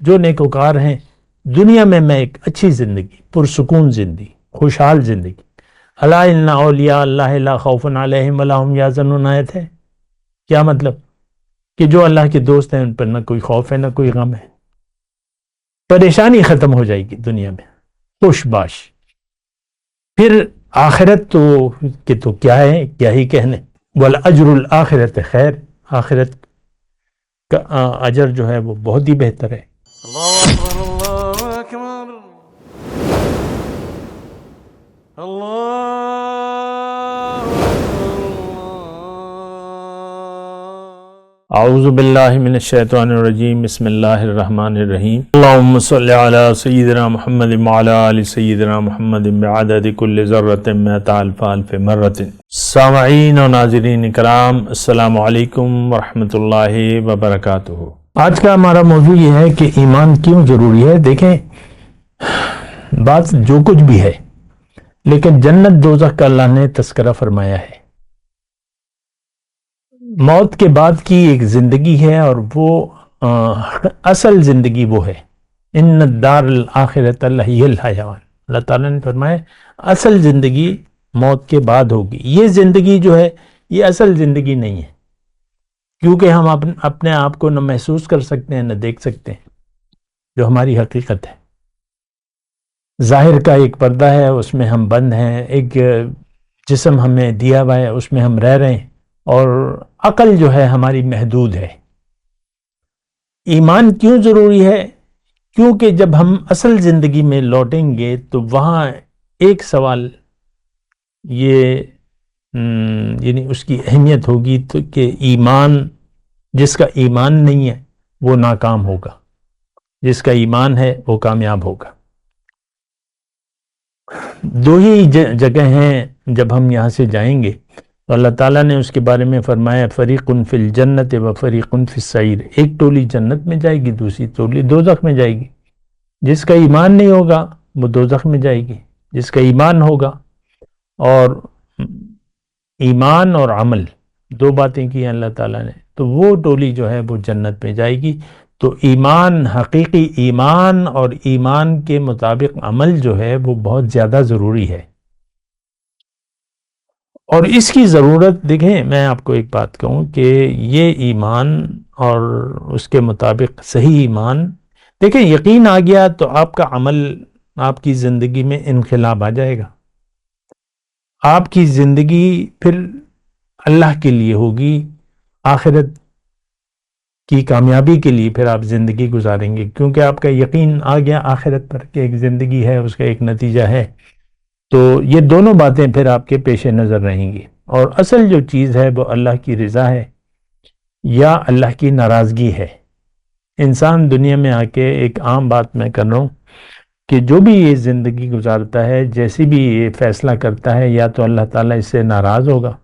جو نیکوکار ہیں دنیا میں ایک اچھی زندگی، پرسکون زندگی، خوشحال زندگی. الا ان اولیاء اللہ لا خوف علیہم ولا هم یحزنون آیت ہے. کیا مطلب؟ کہ جو اللہ کے دوست ہیں ان پر نہ کوئی خوف ہے نہ کوئی غم ہے. پریشانی ختم ہو جائے گی دنیا میں، خوش باش. پھر آخرت تو کیا ہے، کیا ہی کہنے. والاجر الآخرت خیر، آخرت کا اجر جو ہے وہ بہت ہی بہتر ہے. اللہ اکبر اللہ اکبر اللہ اعوذ باللہ من الشیطان الرجیم. بسم اللہ الرحمن الرحیم. اللہم صلی علی سیدنا محمد وعلی آل سیدنا محمد بعدد کل ذرۃ مئۃ الف الف مرۃ. سامعین و ناظرین کرام، السلام علیکم ورحمۃ اللہ وبرکاتہ. آج کا ہمارا موضوع یہ ہے کہ ایمان کیوں ضروری ہے. دیکھیں، بات جو کچھ بھی ہے، لیکن جنت دوزخ کا اللہ نے تذکرہ فرمایا ہے. موت کے بعد کی ایک زندگی ہے، اور وہ اصل زندگی وہ ہے. ان الدار الآخرۃ لہی الحیوان. اللہ تعالیٰ نے فرمایا اصل زندگی موت کے بعد ہوگی. یہ زندگی جو ہے یہ اصل زندگی نہیں ہے، کیونکہ ہم اپنے آپ کو نہ محسوس کر سکتے ہیں نہ دیکھ سکتے ہیں، جو ہماری حقیقت ہے. ظاہر کا ایک پردہ ہے، اس میں ہم بند ہیں. ایک جسم ہمیں دیا ہوا ہے، اس میں ہم رہ رہے ہیں، اور عقل جو ہے ہماری محدود ہے. ایمان کیوں ضروری ہے؟ کیونکہ جب ہم اصل زندگی میں لوٹیں گے تو وہاں ایک سوال یہ یعنی اس کی اہمیت ہوگی تو کہ ایمان، جس کا ایمان نہیں ہے وہ ناکام ہوگا، جس کا ایمان ہے وہ کامیاب ہوگا. دو ہی جگہ ہیں جب ہم یہاں سے جائیں گے تو اللہ تعالیٰ نے اس کے بارے میں فرمایا فریق فی الجنت و فریق فی السعیر. ایک ٹولی جنت میں جائے گی، دوسری ٹولی دوزخ میں جائے گی. جس کا ایمان نہیں ہوگا وہ دوزخ میں جائے گی، جس کا ایمان ہوگا. اور ایمان اور عمل دو باتیں کی ہیں اللہ تعالیٰ نے، تو وہ ٹولی جو ہے وہ جنت میں جائے گی. تو ایمان، حقیقی ایمان اور ایمان کے مطابق عمل جو ہے وہ بہت زیادہ ضروری ہے. اور اس کی ضرورت، دیکھیں میں آپ کو ایک بات کہوں کہ یہ ایمان اور اس کے مطابق صحیح ایمان، دیکھیں یقین آ گیا تو آپ کا عمل، آپ کی زندگی میں انقلاب آ جائے گا. آپ کی زندگی پھر اللہ کے لیے ہوگی، آخرت کی کامیابی کے لیے پھر آپ زندگی گزاریں گے، کیونکہ آپ کا یقین آ گیا آخرت پر کہ ایک زندگی ہے، اس کا ایک نتیجہ ہے. تو یہ دونوں باتیں پھر آپ کے پیش نظر رہیں گی. اور اصل جو چیز ہے وہ اللہ کی رضا ہے یا اللہ کی ناراضگی ہے. انسان دنیا میں آ کے، ایک عام بات میں کر رہا ہوں، کہ جو بھی یہ زندگی گزارتا ہے، جیسی بھی یہ فیصلہ کرتا ہے، یا تو اللہ تعالیٰ اس سے ناراض ہوگا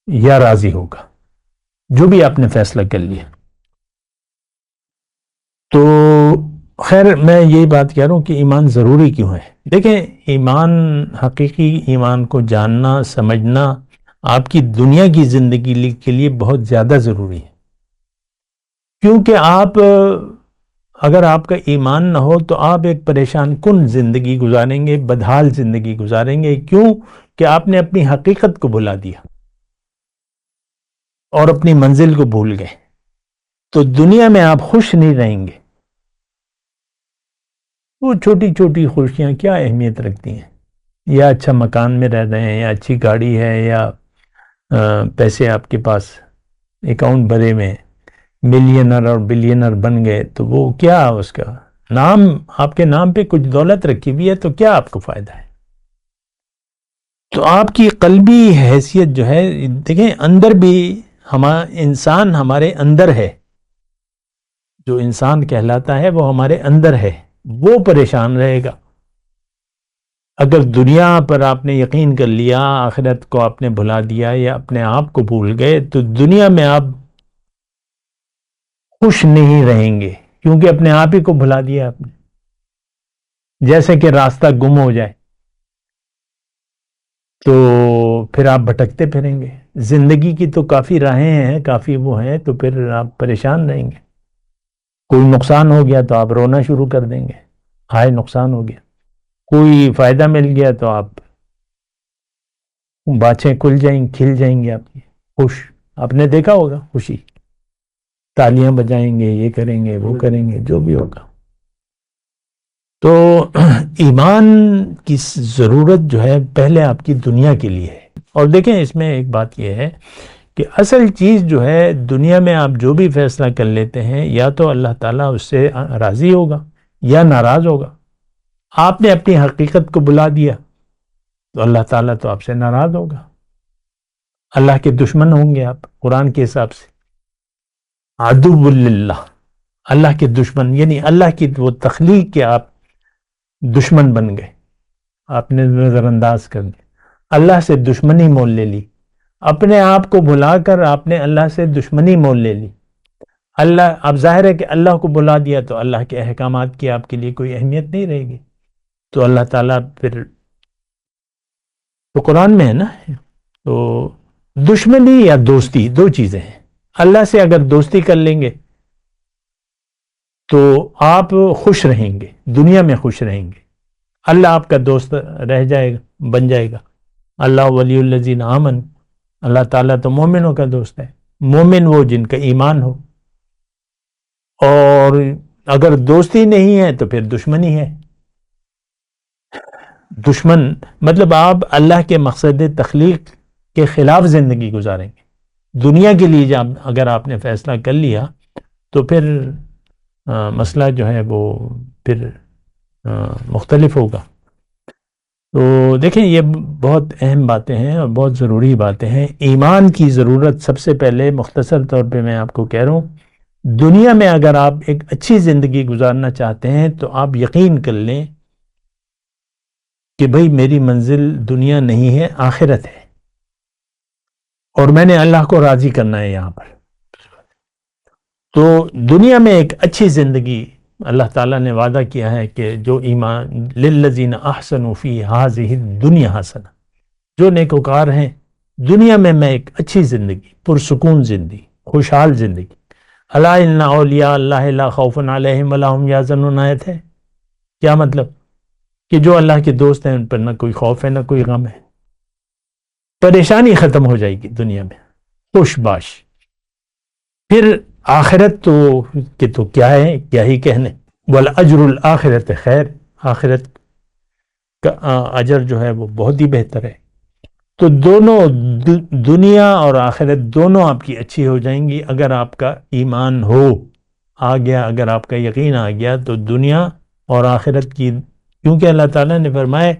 یا راضی ہوگا، جو بھی آپ نے فیصلہ کر لیا. تو خیر، میں یہی بات کہہ رہا ہوں کہ ایمان ضروری کیوں ہے. دیکھیں، ایمان، حقیقی ایمان کو جاننا، سمجھنا آپ کی دنیا کی زندگی کے لیے بہت زیادہ ضروری ہے. کیونکہ اگر آپ کا ایمان نہ ہو تو آپ ایک پریشان کن زندگی گزاریں گے، بدحال زندگی گزاریں گے. کیوں؟ کہ آپ نے اپنی حقیقت کو بھلا دیا اور اپنی منزل کو بھول گئے. تو دنیا میں آپ خوش نہیں رہیں گے. وہ چھوٹی چھوٹی خوشیاں کیا اہمیت رکھتی ہیں؟ یا اچھا مکان میں رہ رہے ہیں، یا اچھی گاڑی ہے، یا پیسے آپ کے پاس اکاؤنٹ بھرے میں، ملینر اور بلینر بن گئے، تو وہ کیا، اس کا نام، آپ کے نام پہ کچھ دولت رکھی ہوئی ہے تو کیا آپ کو فائدہ ہے؟ تو آپ کی قلبی حیثیت جو ہے، دیکھیں اندر بھی انسان ہمارے اندر ہے، جو انسان کہلاتا ہے وہ ہمارے اندر ہے، وہ پریشان رہے گا. اگر دنیا پر آپ نے یقین کر لیا، آخرت کو آپ نے بھلا دیا یا اپنے آپ کو بھول گئے، تو دنیا میں آپ خوش نہیں رہیں گے، کیونکہ اپنے آپ ہی کو بھلا دیا آپ نے. جیسے کہ راستہ گم ہو جائے تو پھر آپ بھٹکتے پھریں گے. زندگی کی تو کافی راہیں ہیں، کافی وہ ہیں، تو پھر آپ پریشان رہیں گے. کوئی نقصان ہو گیا تو آپ رونا شروع کر دیں گے، ہائے نقصان ہو گیا. کوئی فائدہ مل گیا تو آپ باچھیں کھل جائیں گے آپ کی، خوش. آپ نے دیکھا ہوگا خوشی، تالیاں بجائیں گے، یہ کریں گے وہ کریں گے، جو بھی ہوگا. تو ایمان کی ضرورت جو ہے پہلے آپ کی دنیا کے لیے ہے. اور دیکھیں اس میں ایک بات یہ ہے کہ اصل چیز جو ہے دنیا میں آپ جو بھی فیصلہ کر لیتے ہیں یا تو اللہ تعالیٰ اس سے راضی ہوگا یا ناراض ہوگا. آپ نے اپنی حقیقت کو بلا دیا تو اللہ تعالیٰ تو آپ سے ناراض ہوگا، اللہ کے دشمن ہوں گے آپ قرآن کے حساب سے. عدو للہ، اللہ کے دشمن، یعنی اللہ کی وہ تخلیق کے آپ دشمن بن گئے، آپ نے نظر انداز کر دی، اللہ سے دشمنی مول لے لی، اپنے آپ کو بھلا کر آپ نے اللہ سے دشمنی مول لے لی. اللہ، اب ظاہر ہے کہ اللہ کو بلا دیا تو اللہ کے احکامات کی آپ کے لیے کوئی اہمیت نہیں رہے گی. تو اللہ تعالیٰ پھر تو قرآن میں ہے نا، تو دشمنی یا دوستی دو چیزیں ہیں. اللہ سے اگر دوستی کر لیں گے تو آپ خوش رہیں گے، دنیا میں خوش رہیں گے، اللہ آپ کا دوست رہ جائے گا، بن جائے گا. اللہ ولی الذین آمن، اللہ تعالیٰ تو مومنوں کا دوست ہے. مومن وہ جن کا ایمان ہو. اور اگر دوستی نہیں ہے تو پھر دشمنی ہے. دشمن مطلب آپ اللہ کے مقصد تخلیق کے خلاف زندگی گزاریں گے. دنیا کے لیے جب اگر آپ نے فیصلہ کر لیا تو پھر مسئلہ جو ہے وہ پھر مختلف ہوگا. تو دیکھیں یہ بہت اہم باتیں ہیں اور بہت ضروری باتیں ہیں. ایمان کی ضرورت سب سے پہلے مختصر طور پہ میں آپ کو کہہ رہا ہوں، دنیا میں اگر آپ ایک اچھی زندگی گزارنا چاہتے ہیں تو آپ یقین کر لیں کہ بھئی میری منزل دنیا نہیں ہے، آخرت ہے، اور میں نے اللہ کو راضی کرنا ہے یہاں پر. تو دنیا میں ایک اچھی زندگی اللہ تعالیٰ نے وعدہ کیا ہے کہ جو ایمان للذین احسنوا فی ہذہ الدنیا حسنہ، جو نیکوکار ہیں دنیا میں ایک اچھی زندگی، پرسکون زندگی، خوشحال زندگی. الا ان اولیاء اللہ لا خوف علیہم ولا هم یحزنون آیت ہے. کیا مطلب؟ کہ جو اللہ کے دوست ہیں ان پر نہ کوئی خوف ہے نہ کوئی غم ہے، پریشانی ختم ہو جائے گی دنیا میں، خوش باش. پھر آخرت تو کیا ہے، کیا ہی کہنے. والاجر الآخرت خیر، آخرت کا اجر جو ہے وہ بہت ہی بہتر ہے. تو دونوں دنیا اور آخرت دونوں آپ کی اچھی ہو جائیں گی اگر آپ کا ایمان آ گیا، اگر آپ کا یقین آ گیا تو دنیا اور آخرت کی، کیونکہ اللہ تعالیٰ نے فرمایا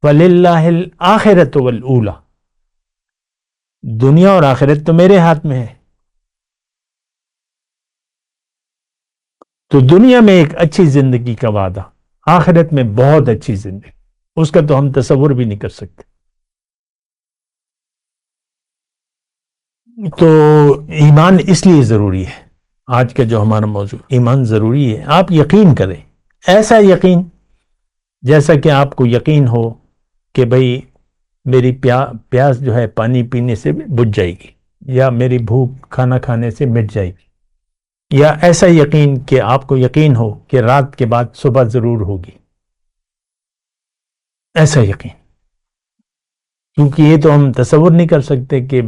وَلِلَّهِ الْآخِرَةُ وَالْأُولَى، دنیا اور آخرت تو میرے ہاتھ میں ہے. تو دنیا میں ایک اچھی زندگی کا وعدہ، آخرت میں بہت اچھی زندگی، اس کا تو ہم تصور بھی نہیں کر سکتے. تو ایمان اس لیے ضروری ہے. آج کا جو ہمارا موضوع ایمان ضروری ہے. آپ یقین کریں، ایسا یقین جیسا کہ آپ کو یقین ہو کہ بھئی میری پیاس جو ہے پانی پینے سے بجھ جائے گی، یا میری بھوک کھانا کھانے سے مٹ جائے گی، یا ایسا یقین کہ آپ کو یقین ہو کہ رات کے بعد صبح ضرور ہوگی. ایسا یقین، کیونکہ یہ تو ہم تصور نہیں کر سکتے کہ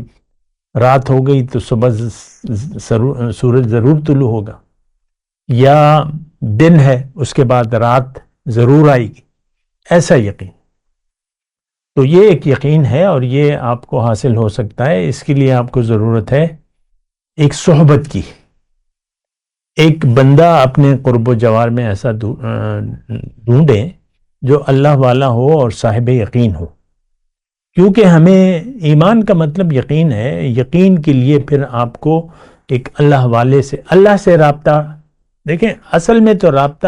رات ہو گئی تو صبح سورج ضرور طلوع ہوگا، یا دن ہے اس کے بعد رات ضرور آئے گی. ایسا یقین، تو یہ ایک یقین ہے اور یہ آپ کو حاصل ہو سکتا ہے. اس کے لیے آپ کو ضرورت ہے ایک صحبت کی. ایک بندہ اپنے قرب و جوار میں ایسا ڈھونڈیں جو اللہ والا ہو اور صاحب یقین ہو، کیونکہ ہمیں ایمان کا مطلب یقین ہے. یقین کے لیے پھر آپ کو ایک اللہ سے رابطہ. دیکھیں اصل میں تو رابطہ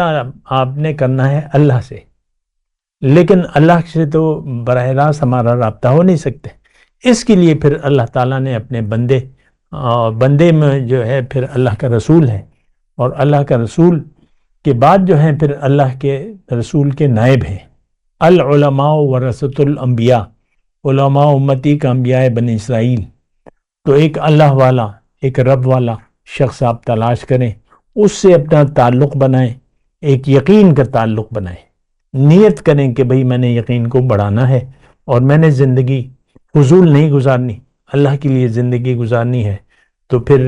آپ نے کرنا ہے اللہ سے، لیکن اللہ سے تو براہ راست ہمارا رابطہ ہو نہیں سکتے. اس کے لیے پھر اللہ تعالیٰ نے اپنے بندے میں جو ہے پھر اللہ کا رسول ہے، اور اللہ کا رسول کے بعد جو ہے پھر اللہ کے رسول کے نائب ہیں. العلماء ورثۃ الانبیاء، علماء امتی کا انبیاء بنی اسرائیل. تو ایک اللہ والا، ایک رب والا شخص آپ تلاش کریں، اس سے اپنا تعلق بنائیں، ایک یقین کا تعلق بنائیں، نیت کریں کہ بھئی میں نے یقین کو بڑھانا ہے اور میں نے زندگی فضول نہیں گزارنی، اللہ کے لیے زندگی گزارنی ہے. تو پھر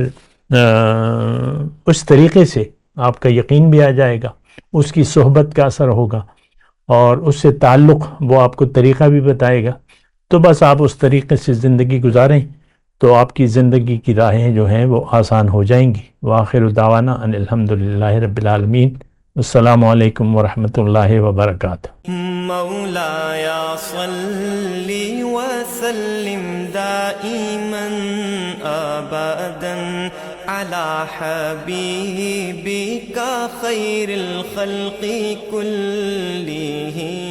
اس طریقے سے آپ کا یقین بھی آ جائے گا، اس کی صحبت کا اثر ہوگا اور اس سے تعلق وہ آپ کو طریقہ بھی بتائے گا. تو بس آپ اس طریقے سے زندگی گزاریں تو آپ کی زندگی کی راہیں جو ہیں وہ آسان ہو جائیں گی. وآخر دعوانا ان الحمدللہ رب العالمین. السلام علیکم ورحمۃ اللہ وبرکاتہ. مولایا صلی وسلم دائما ابدا على حبيبك خير الخلق كلهم.